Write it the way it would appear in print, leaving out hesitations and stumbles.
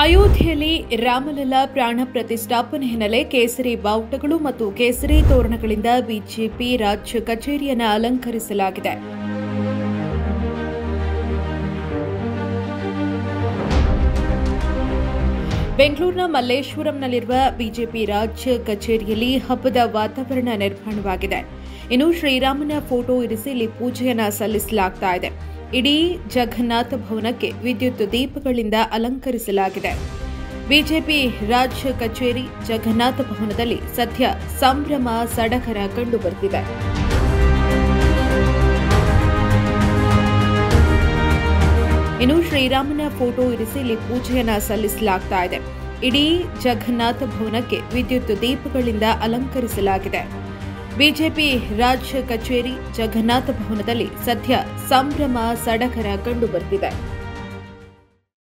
ಅಯೋಧ್ಯೆಯಲ್ಲಿ ರಾಮಲಲ್ಲಾ ಪ್ರಾಣ ಪ್ರತಿಷ್ಠಾಪನೆ ಹಿನ್ನೆಲೆ ಕೇಸರಿ ಬಾವುಟಗಳು ಮತ್ತು ಕೇಸರಿ ತೋರಣಗಳಿಂದ ಬಿಜೆಪಿ ರಾಜ್ಯ ಕಚೇರಿಯನ್ನು ಅಲಂಕರಿಸಲಾಗಿದೆ. ಬೆಂಗಳೂರಿನ ಮಲ್ಲೇಶ್ವರಂನಲ್ಲಿರುವ ಬಿಜೆಪಿ ರಾಜ್ಯ ಕಚೇರಿಯಲ್ಲಿ ಹಬ್ಬದ ವಾತಾವರಣ ನಿರ್ಮಾಣವಾಗಿದೆ. ಇನ್ನು ಶ್ರೀರಾಮನ ಫೋಟೋ ಇರಿಸಿ ಇಲ್ಲಿ ಪೂಜೆಯನ್ನು ಸಲ್ಲಿಸಲಾಗುತ್ತಿದೆ. ಇಡೀ ಜಗನ್ನಾಥ ಭವನಕ್ಕೆ ವಿದ್ಯುತ್ ದೀಪಗಳಿಂದ ಅಲಂಕರಿಸಲಾಗಿದೆ. ಬಿಜೆಪಿ ರಾಜ್ಯ ಕಚೇರಿ ಜಗನ್ನಾಥ ಭವನದಲ್ಲಿ ಸದ್ಯ ಸಂಭ್ರಮ ಸಡಗರ ಕಂಡುಬರುತ್ತಿದೆ. ಇನ್ನು ಶ್ರೀರಾಮನ ಫೋಟೋ ಇರಿಸಿ ಇಲ್ಲಿ ಪೂಜೆಯನ್ನು ಸಲ್ಲಿಸಲಾಗುತ್ತಿದೆ. ಇಡೀ ಜಗನ್ನಾಥ ಭವನಕ್ಕೆ ವಿದ್ಯುತ್ ದೀಪಗಳಿಂದ ಅಲಂಕರಿಸಲಾಗಿದೆ. ಬಿಜೆಪಿ ರಾಜ್ಯ ಕಚೇರಿ ಜಗನ್ನಾಥ ಭವನದಲ್ಲಿ ಸದ್ಯ ಸಂಭ್ರಮ ಸಡಗರ ಕಂಡುಬರುತ್ತಿದೆ.